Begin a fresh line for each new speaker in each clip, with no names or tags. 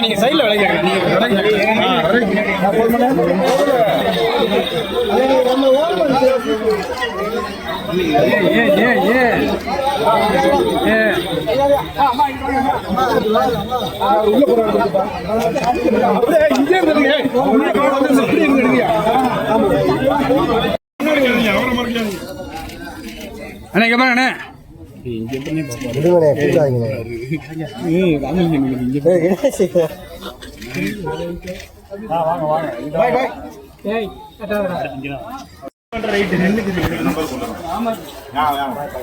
நீங்க சைட்ல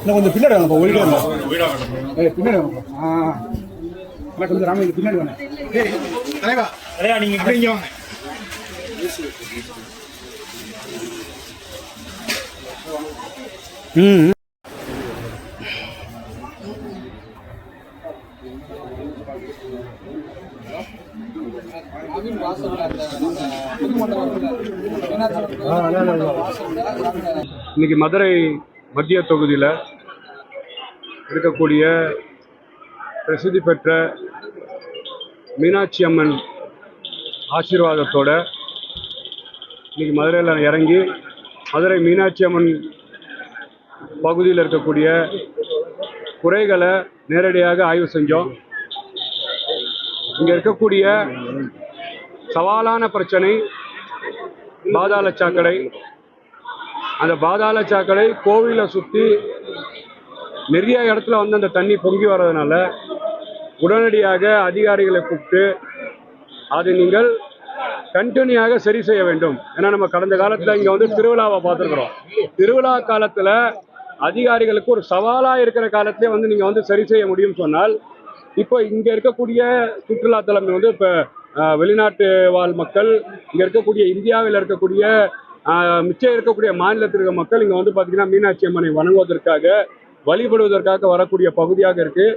கொஞ்சம் பின்னாடி கொஞ்சம் ராம பின்னாடி வாங்க நீங்க இன்னைக்கு மதுரை மத்திய தொகுதியில் இருக்கக்கூடிய பிரசித்தி பெற்ற மீனாட்சி அம்மன் ஆசீர்வாதத்தோட இன்னைக்கு மதுரையில் இறங்கி மதுரை மீனாட்சி அம்மன் பகுதியில் இருக்கக்கூடிய குறைகளை நேரடியாக ஆய்வு செஞ்சோம். இங்கே இருக்கக்கூடிய சவாலான பிரச்சனை பாதாள சாக்கடை. அந்த பாதாள சாக்கடை கோவிலை சுற்றி நிறைய இடத்துல வந்து அந்த தண்ணி பொங்கி வர்றதுனால உடனடியாக அதிகாரிகளை கூப்பிட்டு அதை நீங்கள் கண்டினியூவாக சரி செய்ய வேண்டும். ஏன்னா நம்ம கடந்த காலத்தில் இங்கே வந்து திருவிழாவை பார்த்துருக்குறோம். திருவிழா காலத்தில் அதிகாரிகளுக்கு ஒரு சவாலாக இருக்கிற காலத்திலே வந்து நீங்கள் வந்து சரி செய்ய முடியும்னு சொன்னால், இப்போ இங்கே இருக்கக்கூடிய சுற்றுலாத்தலம் வந்து இப்போ வெளிநாட்டு வாழ் மக்கள், இங்கே இருக்கக்கூடிய இந்தியாவில் இருக்கக்கூடிய மிச்சம் இருக்கக்கூடிய மாநிலத்தில் இருக்க மக்கள் இங்கே வந்து பார்த்தீங்கன்னா மீனாட்சி அம்மனை வணங்குவதற்காக வழிபடுவதற்காக வரக்கூடிய பகுதியாக இருக்குது.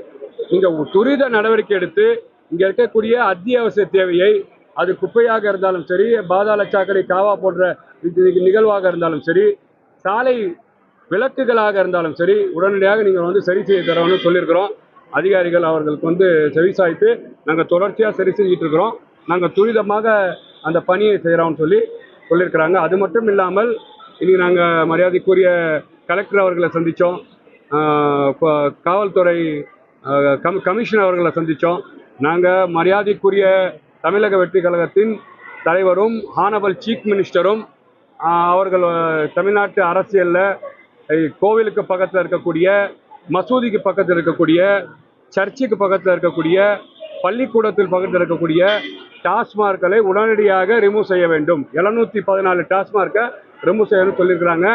இங்கே துரித நடவடிக்கை எடுத்து இங்கே இருக்கக்கூடிய அத்தியாவசிய தேவையை, அது குப்பையாக இருந்தாலும் சரி, பாதாள சாக்கடை காவா போன்ற நிகழ்வாக இருந்தாலும் சரி, சாலை விளக்குகளாக இருந்தாலும் சரி, உடனடியாக நீங்கள் வந்து சரி செய்ய தரோன்னு சொல்லியிருக்கிறோம். அதிகாரிகள் அவர்களுக்கு வந்து செவிசாய்த்து நாங்கள் தொடர்ச்சியாக சரி செஞ்சுட்டு இருக்கிறோம். நாங்கள் துரிதமாக அந்த பணியை செய்கிறோம்னு சொல்லியிருக்கிறாங்க. அது மட்டும் இல்லாமல் இன்னைக்கு நாங்கள் மரியாதைக்குரிய கலெக்டர் அவர்களை சந்தித்தோம், காவல்துறை கமிஷனர் அவர்களை சந்தித்தோம். நாங்கள் மரியாதைக்குரிய தமிழக வெற்றி கழகத்தின் தலைவரும் ஹானபிள் சீஃப் மினிஸ்டரும் அவர்கள் தமிழ்நாட்டு அரசியலில் கோவிலுக்கு பக்கத்தில் இருக்கக்கூடிய, மசூதிக்கு பக்கத்தில் இருக்கக்கூடிய, சர்ச்சுக்கு பக்கத்தில் இருக்கக்கூடிய, பள்ளிக்கூடத்தில் பக்கத்தில் இருக்கக்கூடிய டாஸ்மார்க்களை உடனடியாக ரிமூவ் செய்ய வேண்டும். 714 டாஸ்மார்க்கை ரிமூவ் செய்யணும்னு சொல்லியிருக்கிறாங்க.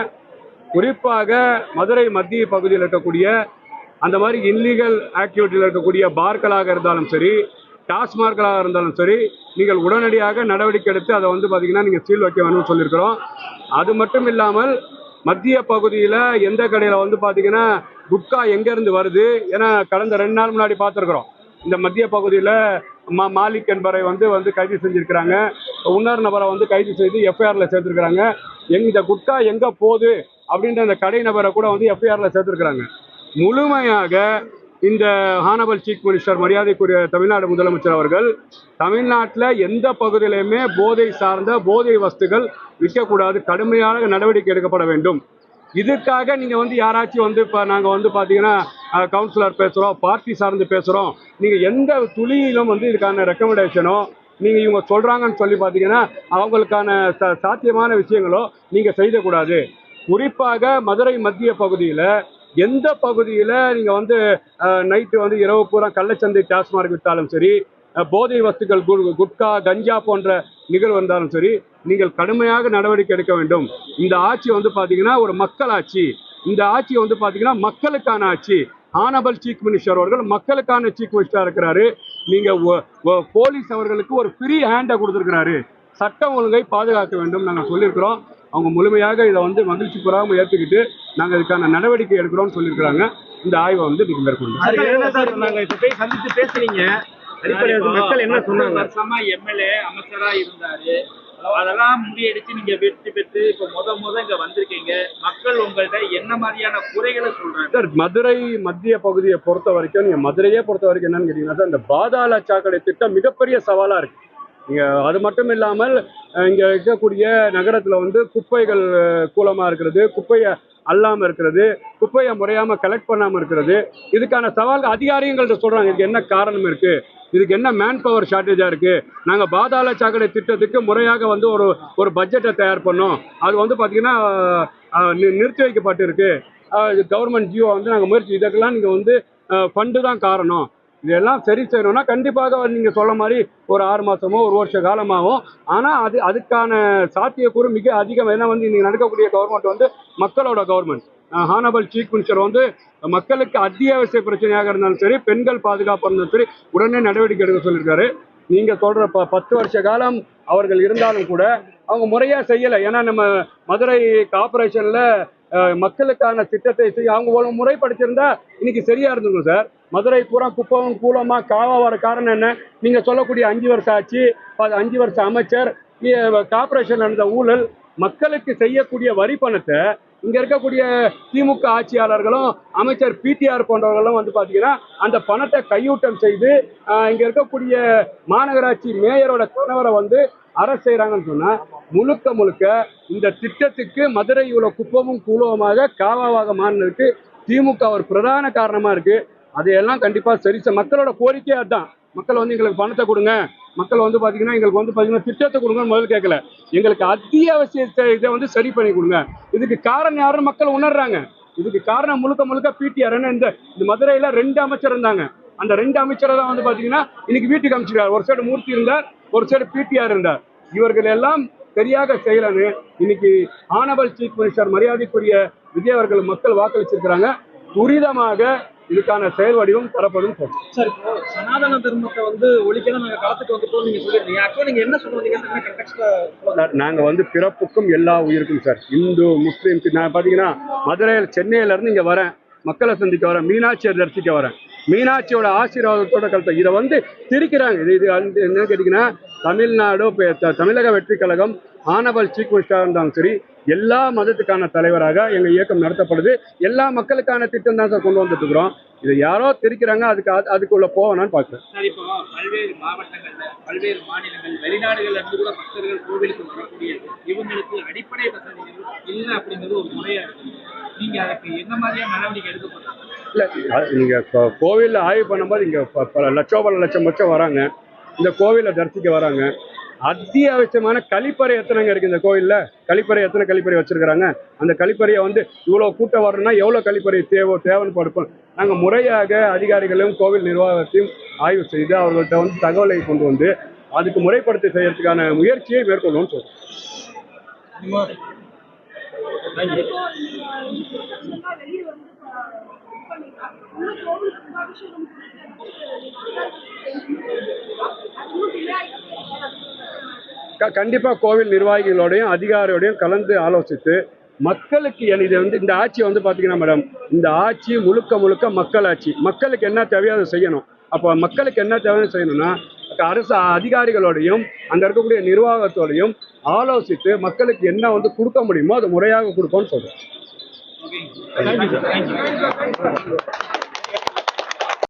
குறிப்பாக மதுரை மத்திய பகுதியில் இருக்கக்கூடிய அந்த மாதிரி இல்லீகல் ஆக்டிவிட்டியில் இருக்கக்கூடிய பார்களாக இருந்தாலும் சரி, டாஸ்மார்க்களாக இருந்தாலும் சரி, நீங்கள் உடனடியாக நடவடிக்கை எடுத்து அதை வந்து பார்த்தீங்கன்னா நீங்கள் சீல் வைக்க வேணும்னு சொல்லியிருக்கிறோம். அது மட்டும் இல்லாமல் மத்திய பகுதியில் எந்த கடையில் வந்து பார்த்தீங்கன்னா குட்கா எங்கேருந்து வருது, ஏன்னா கடந்த 2 நாள் முன்னாடி பார்த்துருக்குறோம். இந்த மத்திய பகுதியில் மாலிக் என்பவரை வந்து கைது செஞ்சுருக்கிறாங்க. இன்னொரு நபரை வந்து கைது செய்து எஃப்ஐஆரில் சேர்த்துருக்குறாங்க. இந்த குட்கா எங்கே போகுது அப்படின்ற அந்த கடை நபரை கூட வந்து எஃப்ஐஆரில் சேர்த்துருக்குறாங்க. முழுமையாக இந்த ஹானபிள் சீஃப் மினிஸ்டர் மரியாதைக்குரிய தமிழ்நாடு முதலமைச்சர் அவர்கள் தமிழ்நாட்டில் எந்த பகுதியிலையுமே போதை சார்ந்த போதை வஸ்துகள் விற்கக்கூடாது, கடுமையான நடவடிக்கை எடுக்கப்பட வேண்டும். இதுக்காக நீங்கள் வந்து யாராச்சும் வந்து இப்போ நாங்கள் வந்து பார்த்தீங்கன்னா கவுன்சிலர் பேசுகிறோம், பார்ட்டி சார்ந்து பேசுகிறோம், நீங்கள் எந்த துளியிலும் வந்து இதுக்கான ரெக்கமெண்டேஷனோ நீங்கள் இவங்க சொல்கிறாங்கன்னு சொல்லி பார்த்தீங்கன்னா அவங்களுக்கான சாத்தியமான விஷயங்களோ நீங்கள் செய்யக்கூடாது. குறிப்பாக மதுரை மத்திய பகுதியில் எந்த பகுதியில் நீங்கள் வந்து நைட்டு வந்து இரவு பூரா கள்ளச்சந்தை டாஸ்மார்க் விட்டாலும் சரி, போதை வஸ்துக்கள் குட்கா கஞ்சா போன்ற நிகழ்வு வந்தாலும் சரி, நீங்கள் கடுமையாக நடவடிக்கை எடுக்க வேண்டும். இந்த ஆட்சி வந்து பார்த்தீங்கன்னா ஒரு மக்கள் ஆட்சி. இந்த ஆட்சி வந்து பார்த்தீங்கன்னா மக்களுக்கான ஆட்சி. ஹானபிள் சீஃப் மினிஸ்டர் அவர்கள் மக்களுக்கான சீஃப் மினிஸ்டராக இருக்கிறாரு. நீங்கள் போலீஸ் அவர்களுக்கு ஒரு ஃப்ரீ ஹேண்டை கொடுத்துருக்கிறாரு. சட்டம் ஒழுங்கை பாதுகாக்க வேண்டும் நாங்கள் சொல்லியிருக்கிறோம். அவங்க முழுமையாக இதை வந்து மகிழ்ச்சி பெறாமல் ஏற்றுக்கிட்டு நாங்கள் இதுக்கான நடவடிக்கை எடுக்கிறோம்னு சொல்லியிருக்கிறாங்க. இந்த ஆய்வை வந்து நீங்கள் மேற்கொண்டு
சந்தித்து பேசுறீங்க. மக்கள் என்ன சொன்னாங்க?
வருஷமா எம்எல்ஏ அமைச்சரா இருந்தாரு, அதெல்லாம் முறியடிச்சு நீங்க வெற்றி பெற்று இப்ப இங்க வந்திருக்கீங்க. மக்கள் உங்கள்ட்ட என்ன மாதிரியான குறைகளை சொல்றாங்க?
சார், மதுரை மத்திய பகுதியை பொறுத்த வரைக்கும், நீங்க மதுரையே பொறுத்த வரைக்கும் என்னன்னு கேட்டீங்கன்னா சார், இந்த பாதாள சாக்கடை திட்டம் மிகப்பெரிய சவாலா இருக்கு. இங்க அது மட்டும் இல்லாமல் இங்க இருக்கக்கூடிய நகரத்துல வந்து குப்பைகள் கூலமா இருக்கிறது, குப்பையை அல்லாம இருக்கிறது, குப்பையை முறையாம கலெக்ட் பண்ணாம இருக்கிறது. இதுக்கான சவால்கள் அதிகாரிகள்ட்ட சொல்றாங்க. இதுக்கு என்ன காரணம் இருக்கு, இதுக்கு என்ன மேன் பவர் ஷார்டேஜா இருக்கு. நாங்க பாதாள சாக்கடை திட்டத்துக்கு முறையாக வந்து ஒரு பட்ஜெட்டை தயார் பண்ணோம், அது வந்து பாத்தீங்கன்னா நிறுத்தி வைக்கப்பட்டு இருக்கு. கவர்மெண்ட் ஜியோ வந்து நாங்கள் முயற்சி, இதற்கெல்லாம் நீங்க வந்து ஃபண்டு தான் காரணம். இதெல்லாம் சரி செய்யணும்னா கண்டிப்பாக நீங்க சொல்ல மாதிரி ஒரு 6 மாசமோ 1 வருஷ காலமாகும். ஆனா அதுக்கான சாத்தியக்கூறு மிக அதிகம். ஏன்னா வந்து இன்னைக்கு நடக்கக்கூடிய கவர்மெண்ட் வந்து மக்களோட கவர்மெண்ட். ஹானபிள் சீஃப் மினிஸ்டர் வந்து மக்களுக்கு அத்தியாவசிய பிரச்சனையாக இருந்தாலும் சரி, பெண்கள் பாதுகாப்பாக இருந்தாலும் சரி, உடனே நடவடிக்கை எடுக்க சொல்லியிருக்காரு. நீங்க சொல்ற 10 வருஷ காலம் அவர்கள் இருந்தாலும் கூட அவங்க முறையா செய்யலை. ஏன்னா நம்ம மதுரை கார்பரேஷன்ல மக்களுக்கான திட்டத்தை செய்ய அவங்க முறைப்படுத்தியிருந்தா இன்னைக்கு சரியா இருந்திருக்கும் சார். மதுரை பூரா குப்பமும் கூலமா காவா வர காரணம் என்ன? நீங்க சொல்லக்கூடிய 5 வருஷம் ஆட்சி, 5 வருஷம் அமைச்சர், கார்பரேஷன் நடந்த ஊழல், மக்களுக்கு செய்யக்கூடிய வரி பணத்தை இங்க இருக்கக்கூடிய திமுக ஆட்சியாளர்களும் அமைச்சர் பிடிஆர் போன்றவர்களும் வந்து பாத்தீங்கன்னா அந்த பணத்தை கையூட்டம் செய்து இங்க இருக்கக்கூடிய மாநகராட்சி மேயரோட கணவரை வந்து அரசு செய்யறாங்கன்னு சொன்னா, முழுக்க இந்த திட்டத்துக்கு மதுரை இவ்வளவு குப்பமும் கூலமாக காவாவாக மாறினதுக்கு திமுக ஒரு பிரதான காரணமா இருக்கு. அதையெல்லாம் கண்டிப்பா சரி. மக்களோட கோரிக்கையா தான். மக்கள் வந்து எங்களுக்கு பணத்தை கொடுங்க, மக்கள் வந்து பாத்தீங்கன்னா எங்களுக்கு வந்து பாத்தீங்கன்னா திட்டத்தை கொடுங்கன்னு முதல்ல கேட்கல, எங்களுக்கு அத்தியாவசிய இதை வந்து சரி பண்ணி கொடுங்க. இதுக்கு காரணம் யாருன்னு மக்கள் உணர்றாங்க. இதுக்கு காரணம் முழுக்க பிடிஆர். இந்த மதுரையில 2 அமைச்சர் இருந்தாங்க. அந்த 2 அமைச்சரை தான் வந்து பாத்தீங்கன்னா இன்னைக்கு வீட்டுக்கு அமைச்சிருக்காரு. ஒரு சைடு மூர்த்தி இருந்தார், ஒரு சைடு பிடிஆர் இருந்தார். இவர்கள் எல்லாம் சரியாக செய்யலன்னு இன்னைக்கு ஹானபிள் சீஃப் மினிஸ்டர் மரியாதைக்குரிய விஜய் அவர்கள் மக்கள் வாக்களிச்சிருக்கிறாங்க. துரிதமாக இதுக்கான செயல் வடிவம் தரப்படும்.
சார், இப்போ சனாதன தர்மத்தை வந்து ஒழிக்கதான் நாங்க களத்துக்கு வந்துட்டோம் நீங்க சொல்லிருந்தீங்க. அப்போ நீங்க என்ன சொல்லுவீங்க?
நாங்க வந்து பிறப்புக்கும் எல்லா உயிருக்கும் சார், இந்து முஸ்லீம். நான் பாத்தீங்கன்னா மதுரையில் சென்னையில இருந்து இங்க வரேன், மக்களை சந்திக்க வரேன், மீனாட்சியை தரிசிக்க வரேன். மீனாட்சியோட ஆசீர்வாதத்தோட கலத்தை இதை வந்து திரிக்கிறாங்க. இது என்ன கேட்டீங்கன்னா, தமிழ்நாடு தமிழக வெற்றி கழகம் ஹானபிள் சீஃப் மினிஸ்டராக இருந்தாலும் சரி, எல்லா மதத்துக்கான தலைவராக எங்க இயக்கம் நடத்தப்படுது. எல்லா மக்களுக்கான திட்டம் தான் சார் கொண்டு வந்துட்டு இருக்கிறோம். இதை யாரோ திரிக்கிறாங்க, அதுக்குள்ள போவேனான்னு பாக்குறேன்.
சார், இப்போ பல்வேறு மாவட்டங்கள்ல, பல்வேறு மாநிலங்கள், வெளிநாடுகள்ல இருந்து கூட பக்தர்கள் கோவிலுக்கு வரக்கூடிய இவங்களுக்கு அடிப்படை வசதிகள் இல்லை அப்படிங்கிறது ஒரு முறையா இருக்கு. நீங்க அதுக்கு என்ன மாதிரியான நடவடிக்கை எடுக்க போறீங்க?
இல்ல, நீங்க கோவில்ல ஆய்வு பண்ணும்போது இங்க பல லட்சம் வராங்க, இந்த கோவிலை தரிசிக்க வராங்க. அத்தியாவசியமான கழிப்பறை எத்தனைங்க இருக்கு இந்த கோயில்ல? கழிப்பறை எத்தனை கழிப்பறை வச்சிருக்கிறாங்க? அந்த கழிப்பறையை வந்து இவ்வளவு கூட்டம் வரணும்னா எவ்வளவு கழிப்பறை தேவைன்னு படுப்போம். நாங்கள் முறையாக அதிகாரிகளையும் கோவில் நிர்வாகத்தையும் ஆய்வு செய்து அவர்கள்ட்ட வந்து தகவலை கொண்டு வந்து அதுக்கு முறைப்படுத்தி செய்யறதுக்கான முயற்சியை மேற்கொள்ளும் சொல்றோம். கண்டிப்பா கோவில் நிர்வாகிகளோடையும் அதிகாரியோடையும் கலந்து ஆலோசித்து மக்களுக்கு இது வந்து இந்த ஆட்சி வந்து பாத்தீங்கன்னா மேடம், இந்த ஆட்சி முழுக்க மக்கள் ஆட்சி. மக்களுக்கு என்ன தேவையோ அதை செய்யணும். அப்போ மக்களுக்கு என்ன தேவைன்னு செய்யணும்னா அரசு அதிகாரிகளோடையும் அங்க இருக்கக்கூடிய நிர்வாகத்தோடையும் ஆலோசித்து மக்களுக்கு என்ன வந்து கொடுக்க முடியுமோ அதை முறையாக கொடுப்போம்னு சொல்றேன்.